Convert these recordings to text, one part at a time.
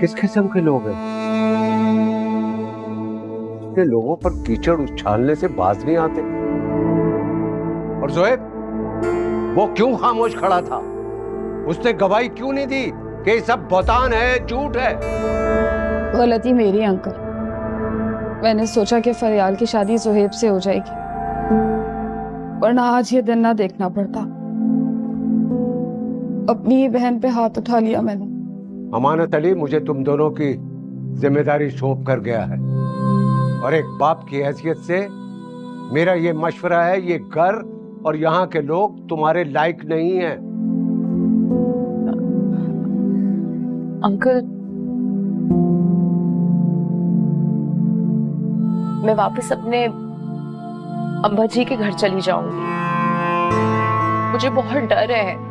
किस किस्म के लोग हैं? ये लोगों पर कीचड़ उछालने से बाज नहीं आते। और जोएब, वो क्यों खामोश खड़ा था? उसने गवाही क्यों नहीं दी कि ये सब बहतान है, झूठ है? गलती मेरी अंकल। मैंने सोचा कि फरियाल की शादी जोहेब से हो जाएगी, वरना आज ये दिन ना देखना पड़ता। अपनी ही बहन पे हाथ उठा लिया मैंने। अमानत अली मुझे तुम दोनों की जिम्मेदारी सौंप कर गया है, और एक बाप की हैसियत से मेरा ये मशवरा है, ये घर और यहाँ के लोग तुम्हारे लायक नहीं हैं। अंकल, मैं वापस अपने अब्बा जी के घर चली जाऊंगी। मुझे बहुत डर है,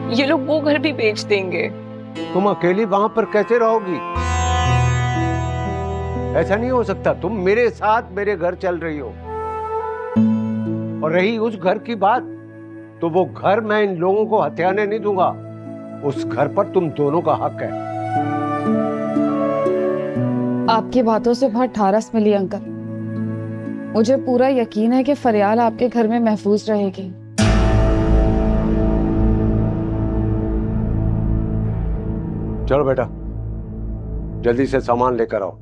ये लोग वो घर भी बेच देंगे। तुम अकेली वहां पर कैसे रहोगी? ऐसा नहीं हो सकता। तुम मेरे साथ मेरे घर चल रही हो। और रही उस घर की बात, तो वो घर मैं इन लोगों को हथियाने नहीं दूंगा। उस घर पर तुम दोनों का हक है। आपकी बातों से बहुत ठारस मिली अंकल। मुझे पूरा यकीन है कि फरियाल आपके घर में महफूज रहेगी। चलो बेटा, जल्दी से सामान लेकर आओ।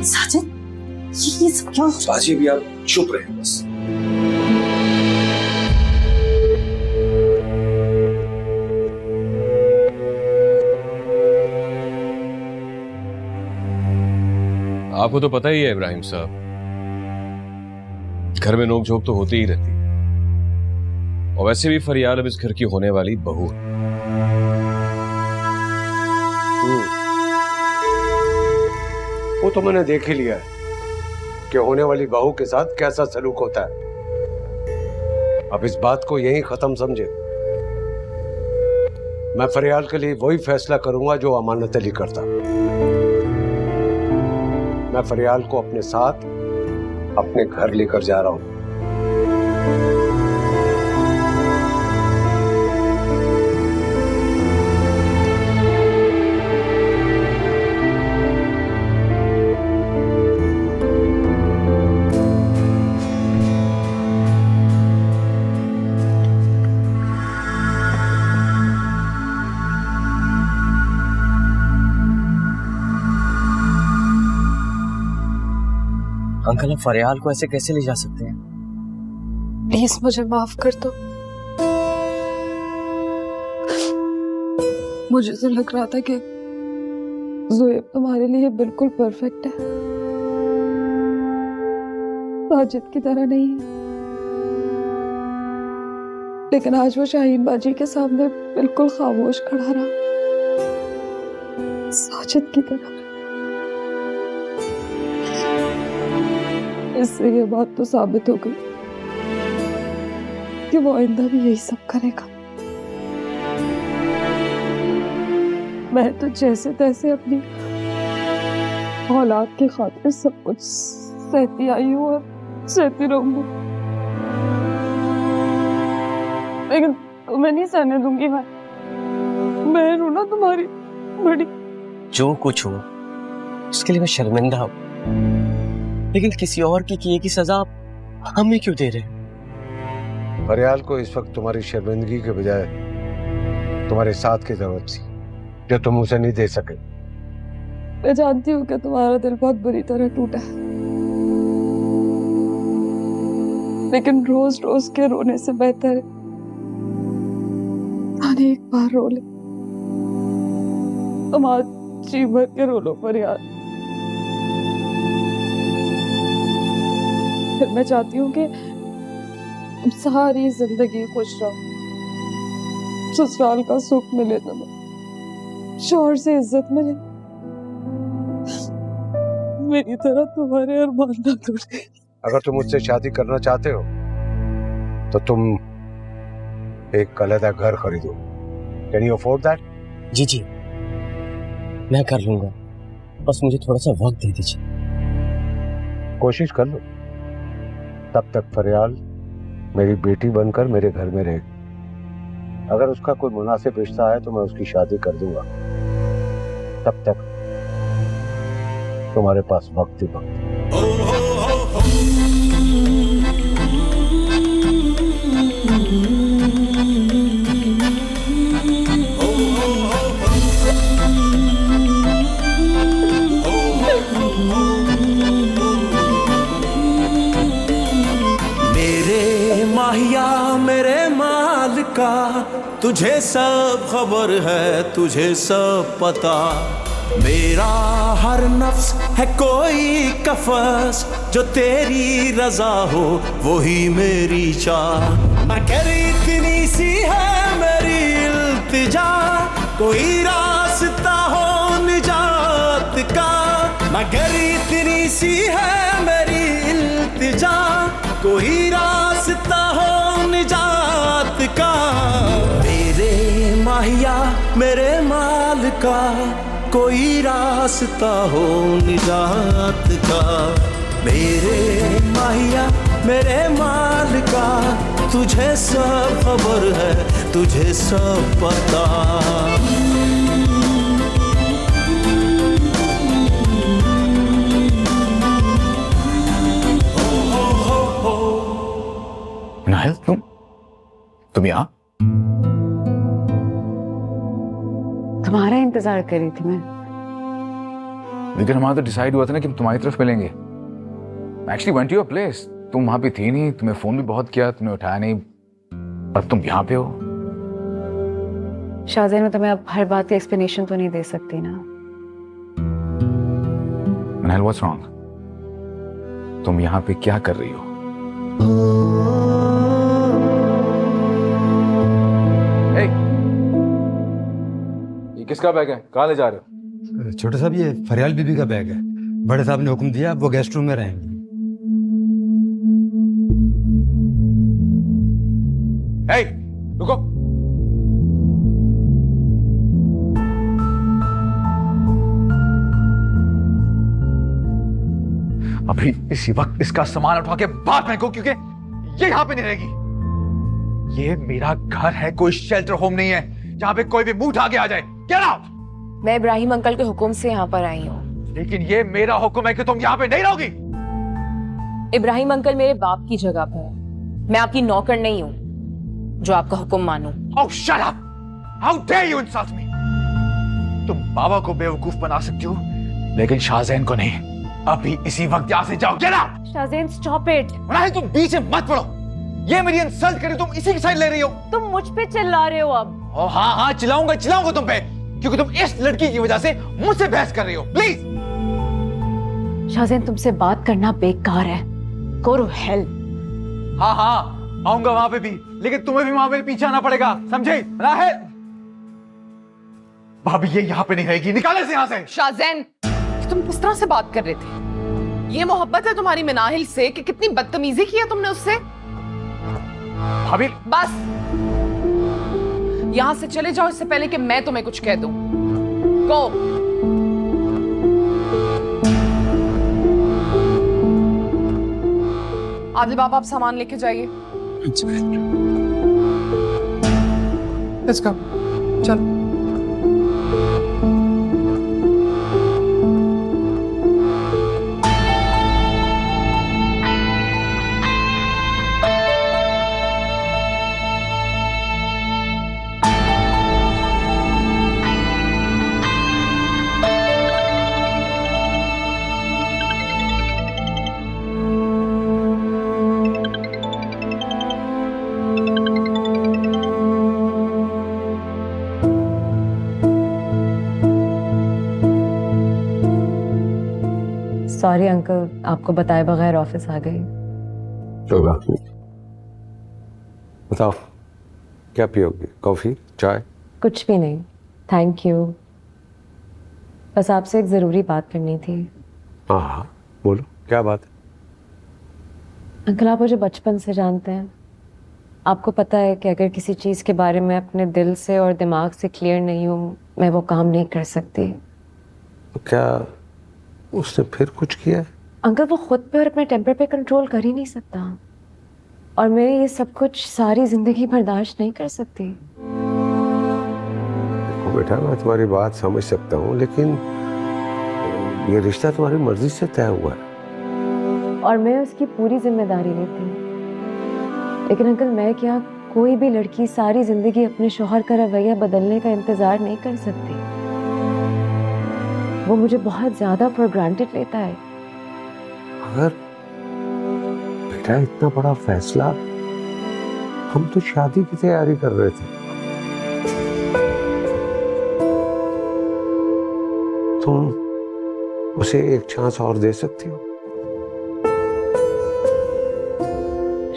साजिद, ये सब क्या? बाजी भी आप चुप रहे बस। आपको तो पता ही है इब्राहिम साहब, घर में नोकझोंक तो होती ही रहती है, और वैसे भी फरियाल अब इस घर की होने वाली बहू है। वो तो मैंने देख ही लिया है कि होने वाली बहू के साथ कैसा सलूक होता है। अब इस बात को यहीं खत्म समझे। मैं फरियाल के लिए वही फैसला करूंगा जो अमानत अली करता। मैं फरियाल को अपने साथ अपने घर लेकर जा रहा हूं। अंकल, आप फरियाल को ऐसे कैसे ले जा सकते हैं? प्लीज मुझे माफ कर दो। मुझे तो लग रहा था कि ज़ोएब तुम्हारे लिए बिल्कुल परफेक्ट है, साजिद की तरह नहीं है। लेकिन आज वो शाहीन बाजी के सामने बिल्कुल खामोश खड़ा रहा, साजिद की तरह। इससे ये बात तो साबित हो गई कि वो आइंदा भी यही सब करेगा। मैं तो जैसे तैसे अपनी औलाद की खातिर सब कुछ सहती आई हूँ और सहती रहूंगी, लेकिन तुम्हें नहीं सहने दूंगी। मैं बहन हूं ना तुम्हारी बड़ी। जो कुछ हो उसके लिए मैं शर्मिंदा हूँ, लेकिन किसी और की किए की सजा आप हमें क्यों दे रहे हैं? फरियाल को इस वक्त तुम्हारी शर्मिंदगी के बजाय तुम्हारे साथ की जरूरत थी, जो तुम उसे नहीं दे सके। मैं जानती हूँ कि तुम्हारा दिल बहुत बुरी तरह टूटा है, लेकिन रोज रोज के रोने से बेहतर है ताने एक बार रो ले। तुम आज जी भर के रो लो फरियाल। फिर मैं चाहती हूँ कि तुम सारी जिंदगी खुश रहो, ससुराल का सुख मिले तुम्हें, शौहर से इज्जत मिले, मेरी तरह तुम्हारे अरमान ना टूटे। अगर तुम मुझसे शादी करना चाहते हो तो तुम एक अलग घर खरीदो। Can you afford that? जी जी, मैं कर लूंगा, बस मुझे थोड़ा सा वक्त दे दीजिए। कोशिश कर लो, तब तक फरियाल मेरी बेटी बनकर मेरे घर में रहेगी। अगर उसका कोई मुनासिब रिश्ता है तो मैं उसकी शादी कर दूंगा। तब तक तुम्हारे पास वक्त ही वक्त। मेरे माहिया मेरे माल का तुझे सब खबर है, तुझे सब पता। मेरा हर नफ्स है कोई कफस, जो तेरी रजा हो वही मेरी चाह। मगर इतनी सी है मेरी इल्तिजा, कोई रास्ता हो निजात का। मगर इतनी सी है मेरी इल्तिजा, कोई रास्ता हो निजात का। मेरे माहिया मेरे माल का कोई रास्ता हो निजात का। मेरे माहिया मेरे माल का तुझे सब खबर है, तुझे सब पता। नाहिल, तुम यहाँ? तुम्हारा इंतजार कर रही थी मैं। लेकिन हमारा तो डिसाइड हुआ था ना कि हम तुम्हारी तरफ मिलेंगे। Actually went to your place, तुम वहां पे थी नहीं, तुम्हें फोन भी बहुत किया, तुमने उठाया नहीं। अब तुम यहाँ पे हो। शाहजैन, मैं तुम्हें अब हर बात की एक्सप्लेनेशन तो नहीं दे सकती ना। Nahil, what's wrong? तुम यहाँ पे क्या कर रही हो? Hey! ये किसका बैग है? कहाँ ले जा रहे हो? छोटे साहब, ये फरियाल बीबी का बैग है। बड़े साहब ने हुक्म दिया वो गेस्ट रूम में रहेंगी। Hey! रुको। अभी इसी वक्त इसका सामान उठा के बाहर फेंको, क्योंकि ये यहाँ पे नहीं रहेगी। ये मेरा घर है, कोई शेल्टर होम नहीं है जहाँ पे कोई भी मुंह उठा के आ जाए। Get out! मैं इब्राहिम अंकल के हुक्म से यहाँ पर आई हूँ। लेकिन ये मेरा हुक्म है कि तुम यहाँ पे नहीं रहोगी। इब्राहिम अंकल मेरे बाप की जगह पर है। मैं आपकी नौकर नहीं हूँ जो आपका हुक्म मानूं। Oh, shut up! How dare you insult me? तुम बाबा को बेवकूफ बना सकती हो, लेकिन शाहजैन को नहीं। अभी इसी वक्त यहाँ से जाओ। Get out! Shahzain, stop it. Nahil, तुम बीच में मत पड़ो। ये मेरी इंसल्ट करी, तुम इसी की साइड ले रही हो। तुम मुझ पे चिल्ला रहे हो अब। ओ हाँ, चिल्लाऊंगा तुम पे, क्योंकि तुम इस लड़की की वजह से मुझसे बहस कर रही हो। प्लीज। शाहजैन, तुमसे बात करना बेकार है। Go to hell. हाँ, आऊंगा वहां पे भी, लेकिन तुम्हें भी वहां मेरे पीछे आना पड़ेगा, समझे? नाहिल, भाभी ये यहाँ पे नहीं रहेगी, निकाले से यहाँ से। शाहजैन, तुम किस तरह से बात कर रहे थे? ये मोहब्बत है तुम्हारी मिनाहिल से कि कितनी बदतमीजी की है तुमने उससे? भाभी बस, यहां से चले जाओ इससे पहले कि मैं तुम्हें कुछ कह दूं। गो। आदिल बाबा, आप सामान लेके जाइए। इसका चल। सॉरी अंकल, आपको बताए बगैर ऑफिस आ गई। कोई बात नहीं। बताओ, क्या पियोगी? कॉफी, चाय? कुछ भी नहीं, थैंक यू। बस आपसे एक जरूरी बात करनी थी। हाँ, बोलो, क्या बात है? अंकल, आप मुझे बचपन से जानते हैं। आपको पता है कि अगर किसी चीज़ के बारे में अपने दिल से और दिमाग से क्लियर नहीं हूँ, मैं वो काम नहीं कर सकती। तो क्या उसने फिर कुछ किया है? अंकल वो खुद पे और अपने टेम्पर पे कंट्रोल कर ही नहीं सकता, और मैं ये सब कुछ सारी जिंदगी बर्दाश्त नहीं कर सकती। देखो बेटा, मैं तुम्हारी बात समझ सकता हूँ, लेकिन ये रिश्ता तुम्हारी मर्जी से तय हुआ है। और मैं उसकी पूरी जिम्मेदारी लेती हूँ। लेकिन अंकल मैं क्या, कोई भी लड़की सारी जिंदगी अपने शौहर का रवैया बदलने का इंतजार नहीं कर सकती। वो मुझे बहुत ज्यादा फॉर ग्रांटेड लेता है। अगर बेटा इतना बड़ा फैसला, हम तो शादी की तैयारी कर रहे थे। तुम उसे एक चांस और दे सकती हो।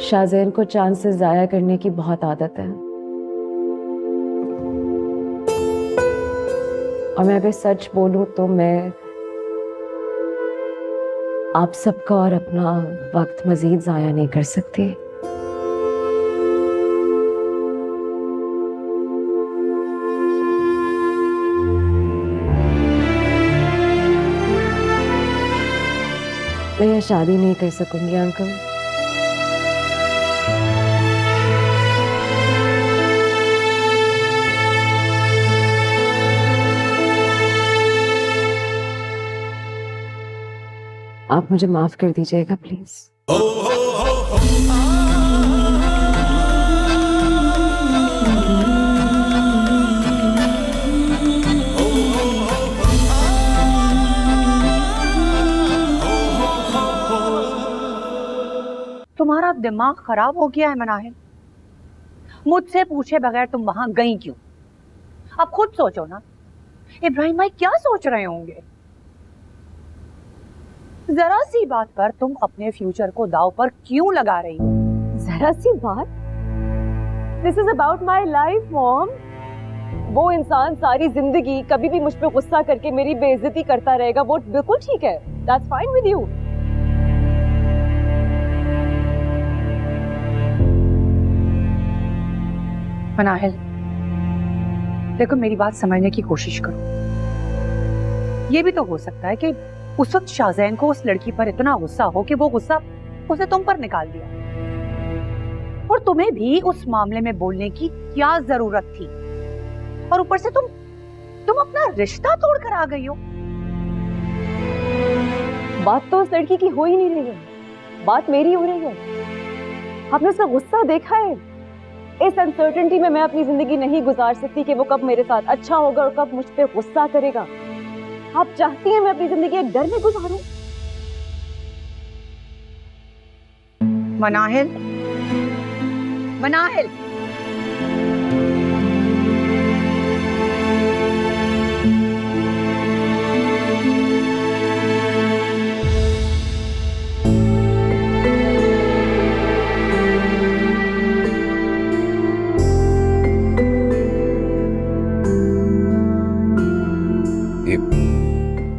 शाहजैन को चांसेस जाया करने की बहुत आदत है, और मैं अगर सच बोलूं तो मैं आप सबका और अपना वक्त मजीद जाया नहीं कर सकती। मैं यह शादी नहीं कर सकूंगी अंकल। आप मुझे माफ कर दीजिएगा प्लीज। तुम्हारा दिमाग खराब हो गया है मनाहिल। मुझसे पूछे बगैर तुम वहां गई क्यों? अब खुद सोचो ना, इब्राहिम भाई क्या सोच रहे होंगे। जरा सी बात पर तुम अपने फ्यूचर को दांव पर क्यों लगा रही हो? जरा सी बात? This is about my life mom. वो इंसान सारी जिंदगी कभी भी मुझ पे गुस्सा करके मेरी बेइज्जती करता रहेगा, वो बिल्कुल ठीक है। That's fine with you. Manahil, देखो मेरी बात समझने की कोशिश करो। ये भी तो हो सकता है कि उस वक्त शाहजैन को उस लड़की पर इतना गुस्सा हो कि वो गुस्सा उसे तुम पर निकाल दिया, और तुम्हें भी उस मामले में बोलने की क्या जरूरत थी? और ऊपर से तुम अपना रिश्ता तोड़कर आ गई हो। बात तो उस लड़की की हो ही नहीं रही है, बात मेरी हो रही है। आपने उसका गुस्सा देखा है? इस अनसर्टेनिटी में मैं अपनी जिंदगी नहीं गुजार सकती कि वो कब मेरे साथ अच्छा होगा और कब मुझ पे गुस्सा करेगा। आप चाहती हैं मैं अपनी जिंदगी एक डर में गुजारूं? मनाहिल, मनाहिल,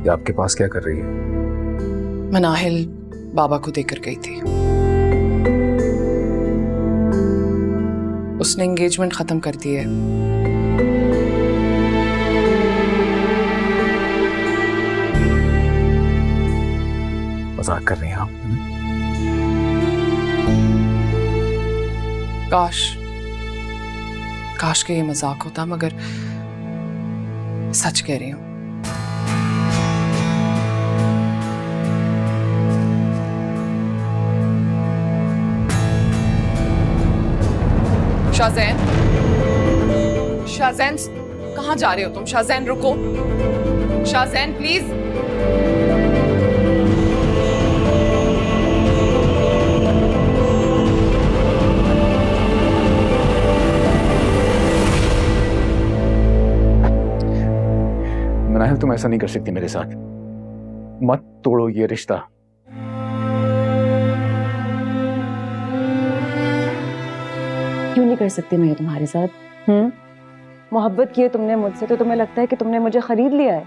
ये आपके पास क्या कर रही है? मनाहिल बाबा को देकर गई थी। उसने एंगेजमेंट खत्म कर दी है। मजाक कर रही हैं आप? काश के ये मजाक होता, मगर सच कह रही हूं। शाहजैन, शाहजैन कहाँ जा रहे हो तुम? शाहजैन रुको, शाहजैन प्लीज। मनाहिल तुम ऐसा नहीं कर सकती मेरे साथ। मत तोड़ो ये रिश्ता। क्यों नहीं कर सकती मैं ये तुम्हारे साथ? मोहब्बत की है तुमने मुझसे तो तुम्हें लगता है कि तुमने मुझे खरीद लिया है।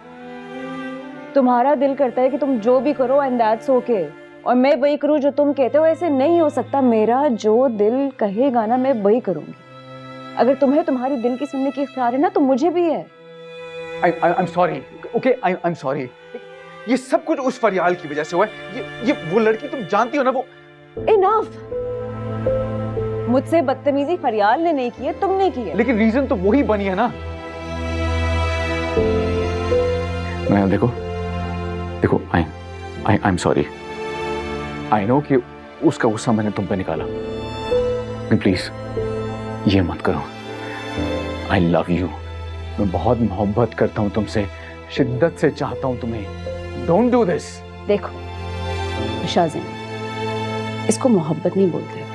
तुम्हारा दिल करता है कि तुम जो भी करो एंड दैट्स ओके, और मैं वही करूं जो तुम कहते हो। ऐसे नहीं हो सकता। मेरा जो दिल कहेगा ना मैं वही करूंगी। अगर तुम्हें तुम्हारी दिल की सुनने की इख्तियार है ना तो मुझे भी है। I'm sorry. Okay, I'm sorry. ये सब कुछ उस फरियाल की वजह से हुआ है। ये वो लड़की तुम जानती हो ना, वो इनफ। मुझसे बदतमीजी फरियाल ने नहीं की है, तुमने की है। लेकिन रीजन तो वही बनी है ना। मैं देखो I am sorry. I know कि उसका गुस्सा मैंने तुम पे निकाला, लेकिन प्लीज ये मत करो। I love you. मैं बहुत मोहब्बत करता हूँ तुमसे, शिद्दत से चाहता हूँ तुम्हें। Don't do this. देखो शाज़ेन, इसको मोहब्बत नहीं बोलते।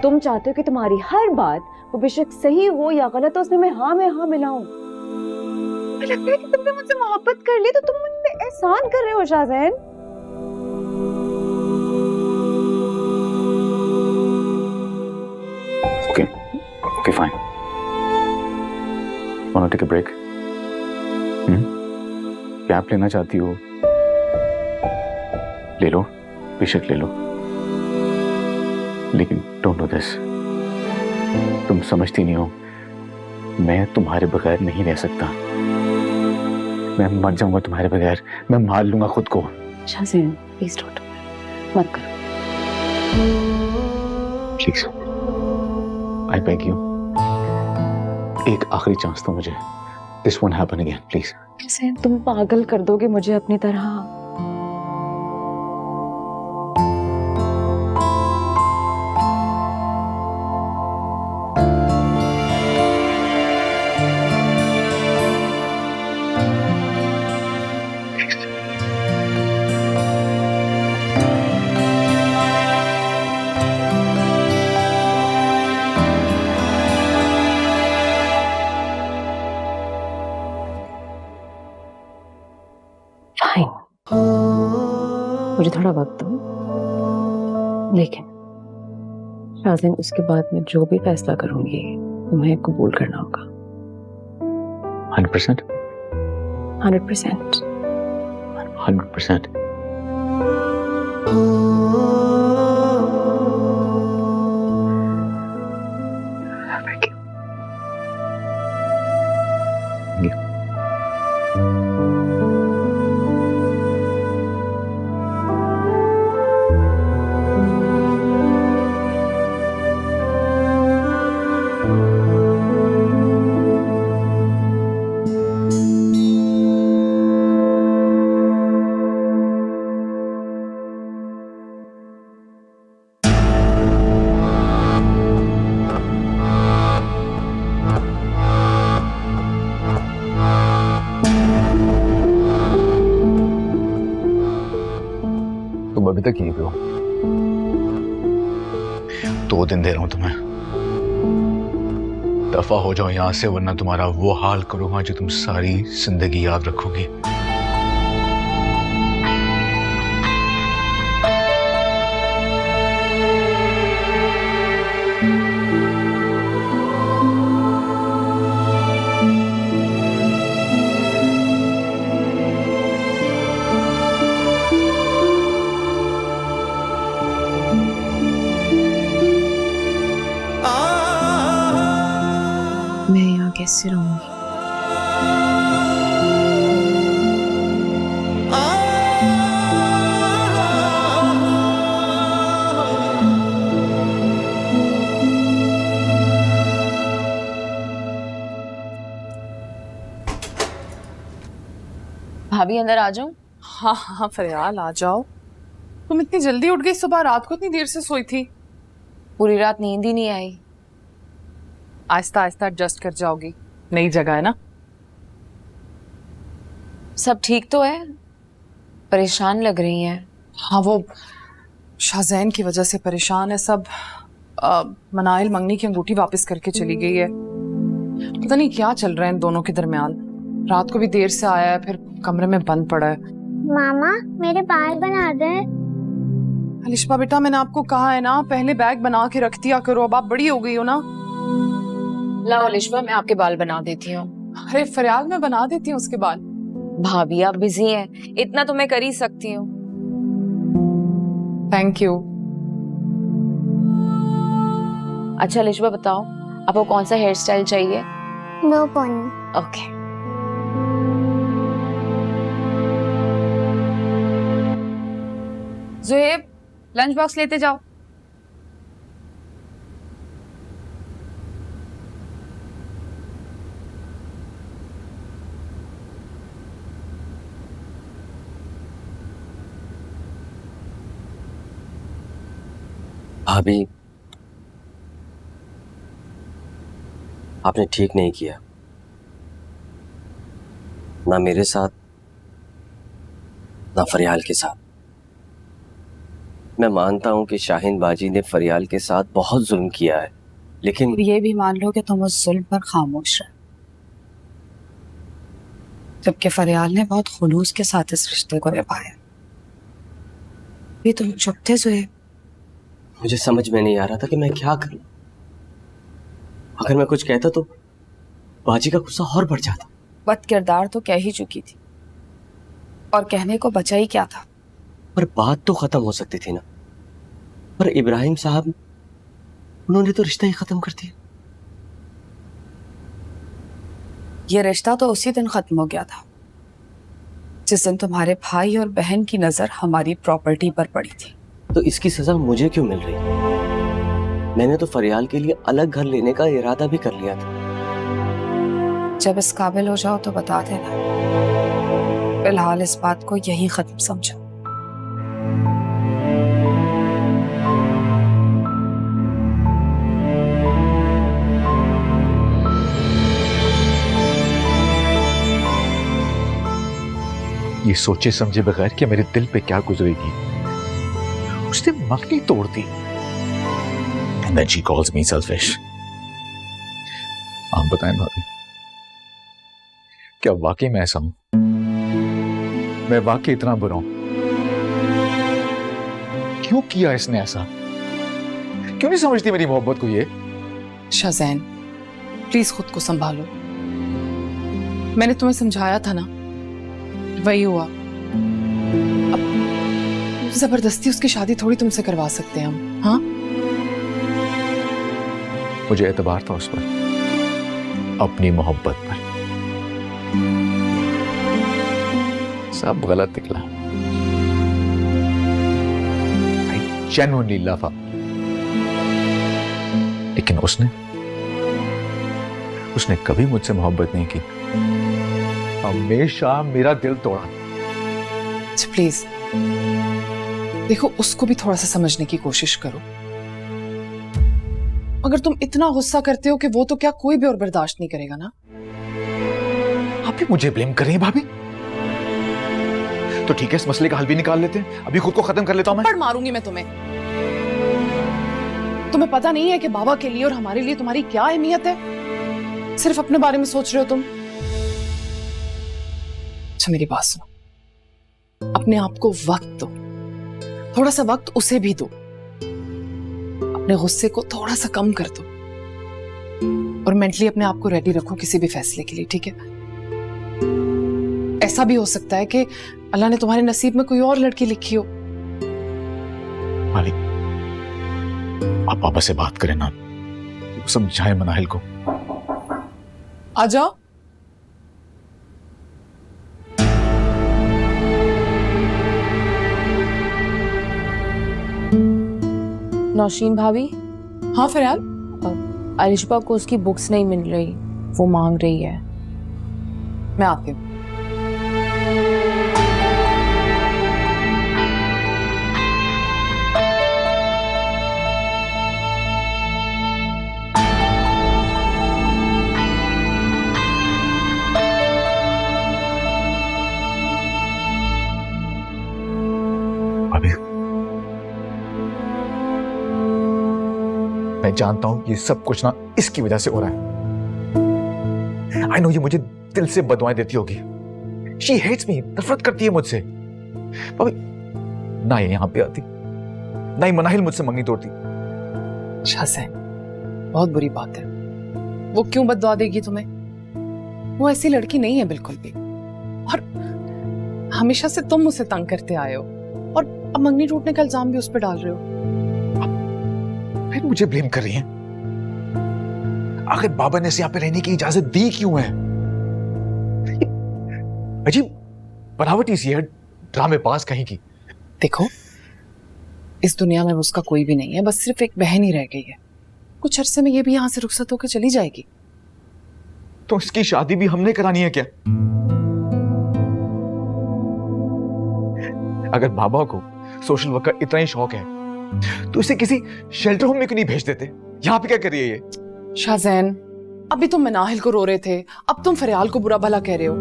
तुम चाहते हो कि तुम्हारी हर बात वो बेशक सही हो या गलत हो, उसमें मैं हाँ मिलाऊं। मुझे लगता है कि तुमने मुझसे मोहब्बत कर ली तो तुम मुझ पे एहसान कर रहे हो Shazen. Okay fine. Want to take a break? Gap लेना चाहती हो? ले लो, बेशक ले लो, लेकिन डोंट डू दिस। तुम समझती नहीं हो, मैं तुम्हारे बगैर नहीं रह सकता। मैं मर जाऊंगा तुम्हारे बगैर, मैं मार लूंगा खुद को। शाज़ेन प्लीज डोंट, मत करो प्लीज। आई बेग यू, एक आखिरी चांस दो मुझे। This won't happen again please. Shazen तुम पागल कर दोगे मुझे अपनी तरह। मुझे थोड़ा वक्त दो, लेकिन शाज़ेन उसके बाद मैं जो भी फैसला करूंगी तुम्हें कबूल करना होगा। 100%? 100%। 100%। Thank you. Thank you. तुम अभी तक यहीं पे हो। 2 दिन दे रहा हूं तुम्हें, दफा हो जाओ यहां से, वरना तुम्हारा वो हाल करूंगा जो तुम सारी जिंदगी याद रखोगी। मैं यहाँ कैसे रहूंगी? भाभी अंदर आ जाऊं? हाँ फरियाल आ जाओ। तुम इतनी जल्दी उठ गई सुबह? रात को इतनी देर से सोई थी? पूरी रात नींद ही नहीं आई। आहिस्ता आहिस्ता एडजस्ट कर जाओगी, नई जगह है ना। सब ठीक तो है, परेशान लग रही हैं। हाँ वो शाज़ेन की वजह से परेशान है सब। मनाइल मंगनी की अंगूठी वापस करके चली गई है। पता नहीं क्या चल रहा है इन दोनों के दरमियान। रात को भी देर से आया है, फिर कमरे में बंद पड़ा है। मामा मेरे बाल बना दे। अलिशबा बेटा मैंने आपको कहा है ना, पहले बैग बना के रख दिया करो, अब आप बड़ी हो गई हो ना। लाओ अलिशबा, मैं आपके बाल बना देती हूँ। अरे फरियाल मैं बना देती हूँ उसके बाल। भाभी आप बिजी हैं, इतना तो मैं कर ही सकती हूँ। Thank you. अच्छा अलिशबा बताओ, आपको कौन सा हेयर स्टाइल चाहिए? No pony. Okay. Zuaib, lunch box लेते जाओ। भाभी, आपने ठीक नहीं किया, ना मेरे साथ ना फरियाल के साथ। मैं मानता हूं कि शाहीन बाजी ने फरियाल के साथ बहुत जुल्म किया है, लेकिन ये भी मान लो कि तुम उस जुल्म पर खामोश रहे, जबकि फरियाल ने बहुत खुलूस के साथ इस रिश्ते को निभाया। ये तुम चुप थे ज़ुएब। मुझे समझ में नहीं आ रहा था कि मैं क्या करूं। अगर मैं कुछ कहता तो बाजी का गुस्सा और बढ़ जाता। बद किरदार तो कह ही चुकी थी, और कहने को बचा ही क्या था। पर बात तो खत्म हो सकती थी ना। पर इब्राहिम साहब, उन्होंने तो रिश्ता ही खत्म कर दिया। ये रिश्ता तो उसी दिन खत्म हो गया था जिस दिन तुम्हारे भाई और बहन की नजर हमारी प्रॉपर्टी पर पड़ी थी। तो इसकी सजा मुझे क्यों मिल रही? मैंने तो फरियाल के लिए अलग घर लेने का इरादा भी कर लिया था। जब इस काबिल हो जाओ तो बता देना। फिलहाल इस बात को यही खत्म समझो। ये सोचे समझे बगैर कि मेरे दिल पे क्या गुजरेगी, उसने मंगनी तोड़ दी। And then she calls me selfish. आप बताएं भाभी, क्या वाकई मैं ऐसा हूं? मैं वाकई इतना बुरा हूं? क्यों किया इसने ऐसा? क्यों नहीं समझती मेरी मोहब्बत को ये? शाज़ैन, प्लीज खुद को संभालो। मैंने तुम्हें समझाया था ना, वही हुआ। अब जबरदस्ती उसकी शादी थोड़ी तुमसे करवा सकते हैं हम। हाँ, मुझे एतबार था उस पर, अपनी मोहब्बत पर। सब गलत निकला। I genuinely love her. लेकिन उसने कभी मुझसे मोहब्बत नहीं की, हमेशा मेरा दिल तोड़ा। प्लीज देखो, उसको भी थोड़ा सा समझने की कोशिश करो। अगर तुम इतना गुस्सा करते हो कि वो तो क्या कोई भी और बर्दाश्त नहीं करेगा ना। आप भी मुझे ब्लेम कर रही हैं भाभी? तो ठीक है, इस मसले का हल भी निकाल लेते हैं। अभी खुद को खत्म कर लेता हूं मैं। थप्पड़ मारूंगी मैं तुम्हें। तुम्हें पता नहीं है कि बाबा के लिए और हमारे लिए तुम्हारी क्या अहमियत है? सिर्फ अपने बारे में सोच रहे हो तुम। अच्छा मेरी बात सुनो, अपने आप को वक्त दो, थोड़ा सा वक्त उसे भी दो। अपने गुस्से को थोड़ा सा कम कर दो और मेंटली अपने आप को रेडी रखो किसी भी फैसले के लिए, ठीक है? ऐसा भी हो सकता है कि अल्लाह ने तुम्हारे नसीब में कोई और लड़की लिखी हो। मालिक, आप पापा से बात करें ना, समझाएं मनाहिल को। आ जाओ। नौशीन भाभी। हाँ फरियाल। अलिशबा को उसकी बुक्स नहीं मिल रही, वो मांग रही है। मैं आती हूँ। मैं जानता हूं ये सब कुछ ना इसकी वजह से हो रहा है। आई नो ये मुझे दिल से बदुआएं देती होगी। शी हेट्स मी, नफरत करती है मुझसे। भाभी, ना ये यहां पे आती, ना ही मनाहिल मुझसे मंगनी तोड़ती। शाज़ैन, बहुत बुरी बात है। वो क्यों बददुआ देगी तुम्हें? वो ऐसी लड़की नहीं है बिल्कुल भी। और हमेशा से तुम उसे तंग करते आए हो और अब मंगनी टूटने का इल्जाम भी उस पर डाल रहे हो। फिर मुझे ब्लेम कर रही हैं। आखिर बाबा ने इसे यहाँ पे रहने की इजाजत दी क्यों है? अजीब बनावटी सी है, ड्रामेबाज कहीं की। देखो, इस दुनिया में उसका कोई भी नहीं है, बस सिर्फ एक बहन ही रह गई है। कुछ अरसे में ये भी यहाँ से रुखसत होकर चली जाएगी। तो इसकी शादी भी हमने करानी है क्या? अगर बाबा को सोशल वर्क का इतना ही शौक है तो इसे किसी शेल्टर होम में क्यों नहीं भेज देते? यहाँ पे क्या कर रही है ये? शाहजैन, अभी तुम मनाहिल को रो रहे थे, अब तुम फरियाल को बुरा भला कह रहे हो।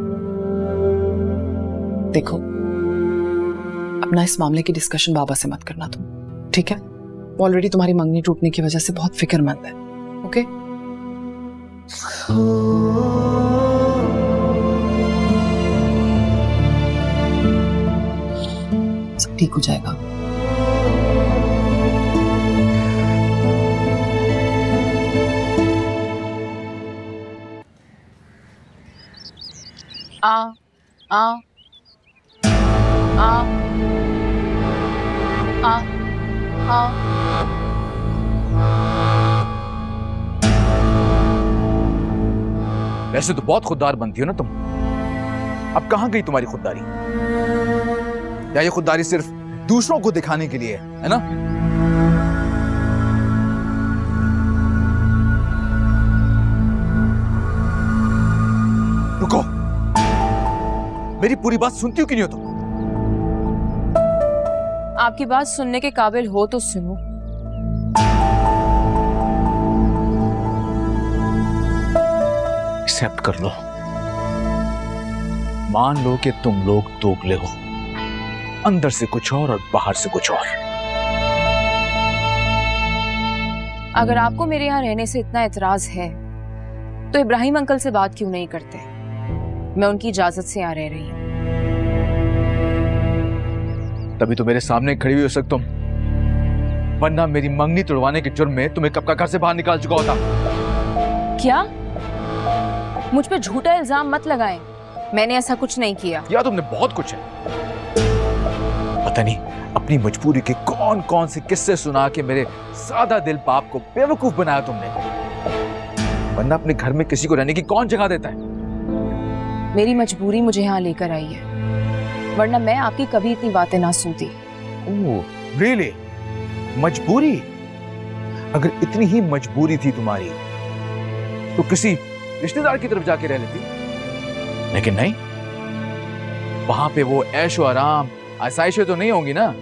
देखो, अपना इस मामले की डिस्कशन बाबा से मत करना तुम, ठीक है? वो ऑलरेडी तुम्हारी मंगनी टूटने की वजह से बहुत फिक्रमंद है। ओके? सब ठीक हो जाएगा। आ आ आ आ आ वैसे तो बहुत खुददार बनती हो ना तुम। अब कहां गई तुम्हारी खुददारी? या ये खुददारी सिर्फ दूसरों को दिखाने के लिए है ना? रुको, मेरी पूरी बात सुनती हो कि नहीं हो तुम? आपकी बात सुनने के काबिल हो तो सुनो। एक्सेप्ट कर लो। मान लो कि तुम लोग दोगले हो, अंदर से कुछ और बाहर से कुछ और। अगर आपको मेरे यहाँ रहने से इतना एतराज है तो इब्राहिम अंकल से बात क्यों नहीं करते? मैं उनकी इजाजत से यहाँ रह रही हूँ। तभी तो मेरे सामने खड़ी हुई हो सकते तुम, वरना मेरी मंगनी तोड़वाने के जुर्म में तुम्हें कब का घर से बाहर निकाल चुका होता। क्या? मुझ पे झूठा इल्जाम मत लगाएं, मैंने ऐसा कुछ नहीं किया। या तुमने बहुत कुछ है। पता नहीं अपनी मजबूरी के कौन कौन से किस्से सुना के मेरे सादा दिल बाप को बेवकूफ बनाया तुमने, वरना अपने घर में किसी को रहने की कौन जगह देता है? मेरी मजबूरी मुझे यहाँ लेकर आई है, वरना मैं आपकी कभी इतनी बातें ना सुनती। Oh really? मजबूरी? अगर इतनी ही मजबूरी थी तुम्हारी तो किसी रिश्तेदार की तरफ जाके रह लेती, लेकिन नहीं। वहां पे वो ऐशो आराम आसाइशें तो नहीं होंगी ना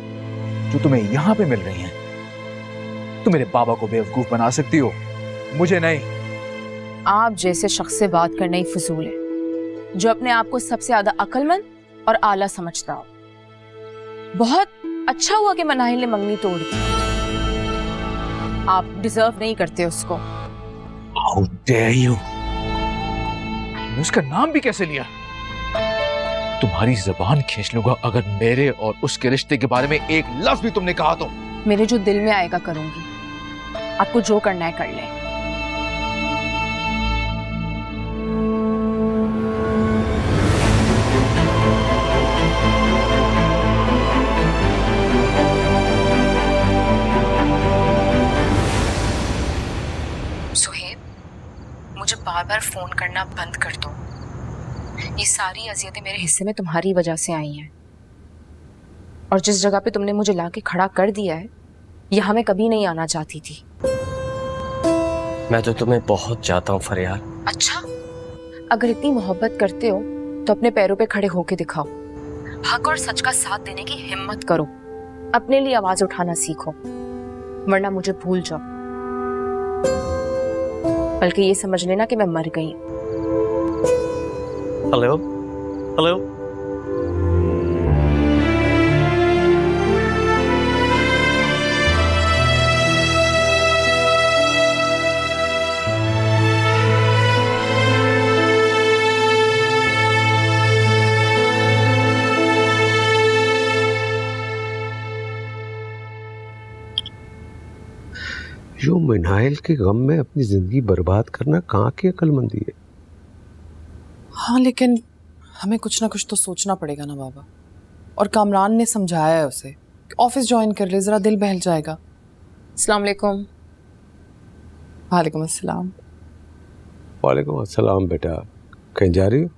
जो तुम्हें यहां पे मिल रही हैं। तुम मेरे बाबा को बेवकूफ बना सकती हो, मुझे नहीं। आप जैसे शख्स से बात करना ही फजूल है, जो अपने आप को सबसे ज्यादा अक्लमंद और आला समझता हो। बहुत अच्छा हुआ कि मनाहिल ने मंगनी तोड़ दी, आप डिजर्व नहीं करते उसको। How dare you? उसका नाम भी कैसे लिया? तुम्हारी जबान खींच लूंगा अगर मेरे और उसके रिश्ते के बारे में एक लफ्ज भी तुमने कहा तो। मेरे जो दिल में आएगा करूंगी, आपको जो करना है कर लें। मुझे बार बार फोन करना बंद कर दो। ये सारी अजियतें मेरे हिस्से में तुम्हारी वजह से आई हैं, और जिस जगह पे तुमने मुझे लाके खड़ा कर दिया है, यहाँ मैं कभी नहीं आना चाहती थी। मैं तो तुम्हें बहुत चाहता हूँ फरियाल। अच्छा, अगर इतनी मोहब्बत करते हो तो अपने पैरों पे खड़े होके दिखाओ। हक और सच का साथ देने की हिम्मत करो, अपने लिए आवाज उठाना सीखो, वरना मुझे भूल जाओ। बल्कि ये समझ लेना कि मैं मर गई। हेलो हेलो, जो मनाहिल के गम में अपनी जिंदगी बर्बाद करना कहाँ की अक्लमंदी है? हाँ, लेकिन हमें कुछ ना कुछ तो सोचना पड़ेगा ना बाबा। और कामरान ने समझाया है उसे कि ऑफिस ज्वाइन कर ले, जरा दिल बहल जाएगा। अस्सलाम वालेकुम। वालेकुम अस्सलाम। वालेकुम अस्सलाम। बेटा कहीं जा रही हो?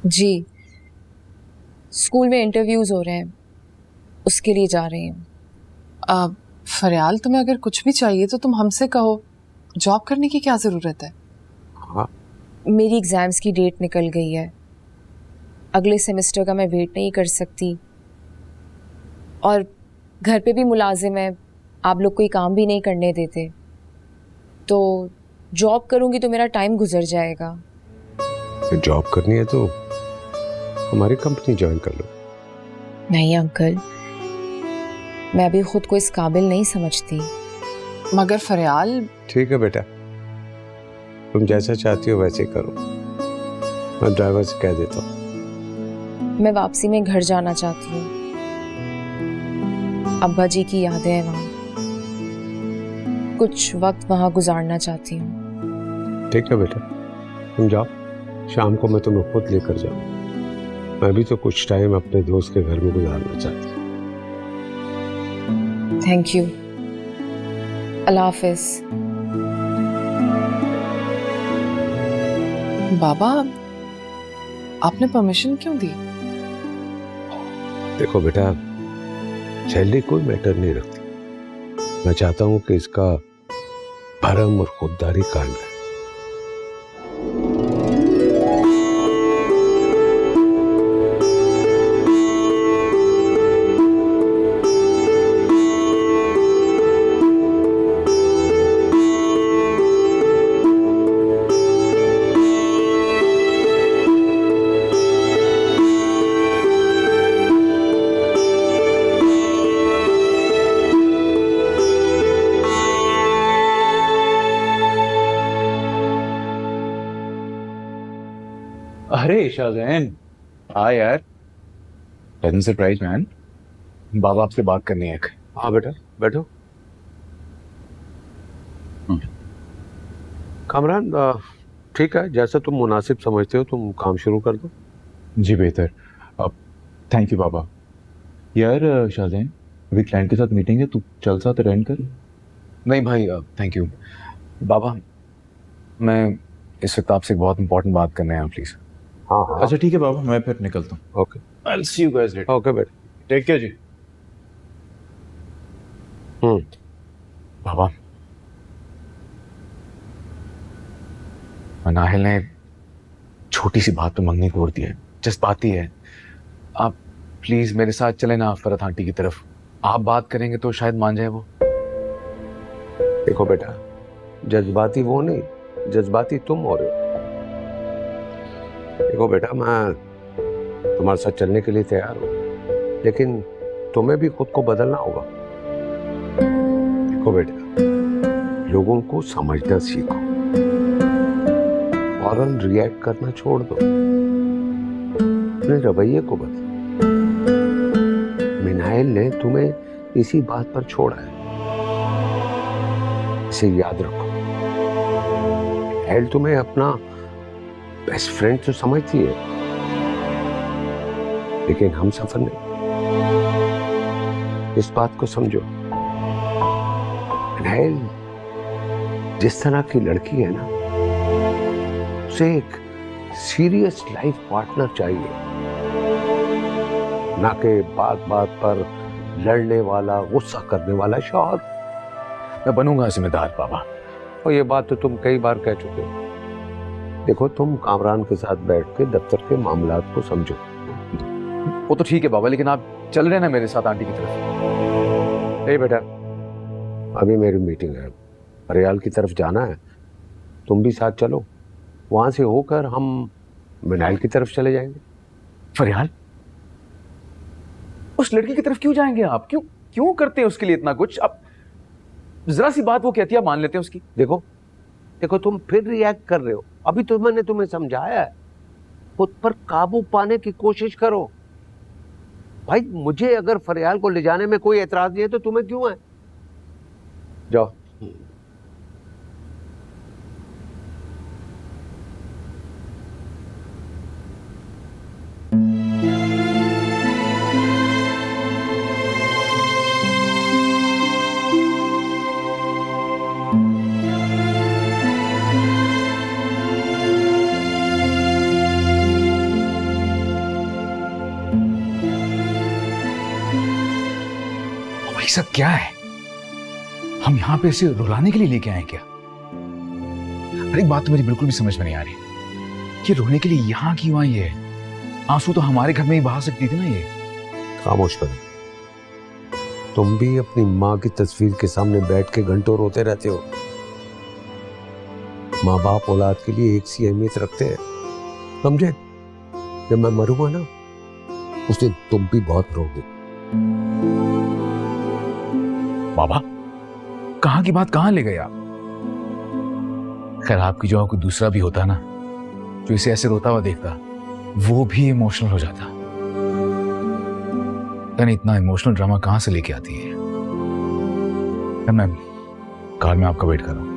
जी, स्कूल में इंटरव्यूज हो रहे हैं, उसके लिए जा रही हूँ। फरियाल, तुम्हें अगर कुछ भी चाहिए तो तुम हमसे कहो। जॉब करने की क्या जरूरत है? हाँ, मेरी एग्जाम्स की डेट निकल गई है, अगले सेमेस्टर का मैं वेट नहीं कर सकती, और घर पे भी मुलाजिम है, आप लोग कोई काम भी नहीं करने देते, तो जॉब करूँगी तो मेरा टाइम गुजर जाएगा। जॉब करनी है तो हमारी कंपनी ज्वाइन कर लो। नहीं अंकल, मैं अभी खुद को इस काबिल नहीं समझती। मगर फरियाल, ठीक है बेटा, तुम जैसा चाहती हो वैसे ही करो। मैं ड्राइवर से कह देता हूँ। मैं वापसी में घर जाना चाहती हूँ, अब्बा जी की यादें हैं वहाँ, कुछ वक्त वहाँ गुजारना चाहती हूँ। ठीक है बेटा, तुम जाओ, शाम को मैं तुम्हें खुद लेकर जाऊँ। मैं भी तो कुछ टाइम अपने दोस्त के घर में गुजारना चाहती हूँ। थैंक यू, अल्लाह हाफिज। बाबा, आपने परमिशन क्यों दी? देखो बेटा, सैलरी कोई मैटर नहीं रखती। मैं चाहता हूँ कि इसका भरम और खुददारी कायम रहे। अरे शाहजैन, हाँ यार, प्लेजेंट सरप्राइज मैन। बाबा आपसे बात करनी है। हाँ बेटा, बैठो। कामरान, ठीक है, जैसा तुम मुनासिब समझते हो तुम काम शुरू कर दो। जी बेहतर। अब थैंक यू बाबा। यार शाहजैन, अभी क्लाइंट के साथ मीटिंग है, तू चल साथ अटेंड कर। नहीं भाई, थैंक यू। बाबा, मैं इस वक्त आपसे एक बहुत इंपॉर्टेंट बात करने आया, प्लीज। हाँ। अच्छा ठीक है बाबा, मैं फिर निकलता हूँ। Okay, I will see you guys later. Okay बेटा, टेक केयर जी। बाबा, नाहिल ने छोटी सी बात पे मंगनी तोड़ दी है। जस्ट बात ही है। आप प्लीज मेरे साथ चले ना फरहत आंटी की तरफ। आप बात करेंगे तो शायद मान जाए वो। देखो बेटा, जज्बाती वो नहीं, जज्बाती तुम हो रहे हो। देखो बेटा, मैं तुम्हारे साथ चलने के लिए तैयार हूँ, लेकिन तुम्हें भी खुद को बदलना होगा। देखो बेटा, लोगों को समझना सीखो, फौरन रिएक्ट करना छोड़ दो, अपने रवैये को बदलो। मिनाइल ने तुम्हें इसी बात पर छोड़ा है, इसे याद रखो। मिनाइल तुम्हें अपना बेस्ट फ्रेंड तो समझती है, लेकिन हम सफर नहीं। इस बात को समझो, मिनाइल जिस तरह की लड़की है ना, उसे एक सीरियस लाइफ पार्टनर चाहिए, ना कि बात बात पर लड़ने वाला, गुस्सा करने वाला शौहर। मैं बनूंगा जिम्मेदार बाबा। और ये बात तो तुम कई बार कह चुके हो। देखो, तुम कामरान के साथ बैठ के दफ्तर के मामलात को समझो। वो तो ठीक है बाबा, लेकिन आप चल रहे ना मेरे साथ आंटी की तरफ? नहीं बेटा, अभी मेरी मीटिंग है, फरियाल की तरफ जाना है, तुम भी साथ चलो। वहां से होकर हम मिनाइल की तरफ चले जाएंगे। फरियाल? उस लड़की की तरफ क्यों जाएंगे आप? क्यों क्यों करते हैं उसके लिए इतना कुछ? अब जरा सी बात वो कहती है, मान लेते हैं उसकी। देखो देखो, तुम फिर रिएक्ट कर रहे हो। अभी तो मैंने तुम्हें समझाया है, खुद पर काबू पाने की कोशिश करो। भाई, मुझे अगर फरियाल को ले जाने में कोई एतराज नहीं है तो तुम्हें क्यों है? जाओ। भाई साहब क्या है, हम यहाँ पे इसे रुलाने के लिए लेके आए क्या? अरे एक बात तो मेरी बिल्कुल भी समझ में नहीं आ रही, ये रोने के लिए यहाँ क्यों आई है? आंसू तो हमारे घर में ही बहा सकती थी ना ये। खामोश करो, तुम भी अपनी माँ की तस्वीर के सामने बैठ के घंटों रोते रहते हो। माँ बाप औलाद के लिए एक सी अहमियत रखते हैं, समझे? जब मैं मरूंगा ना, उस दिन तुम भी बहुत रोगे। बाबा, कहाँ की बात कहाँ ले गए आप? खैर आपकी जगह कोई दूसरा भी होता ना, जो इसे ऐसे रोता हुआ देखता, वो भी इमोशनल हो जाता। यानी इतना इमोशनल ड्रामा कहाँ से लेके आती है? मैं कार में आपका वेट कर रहा हूँ।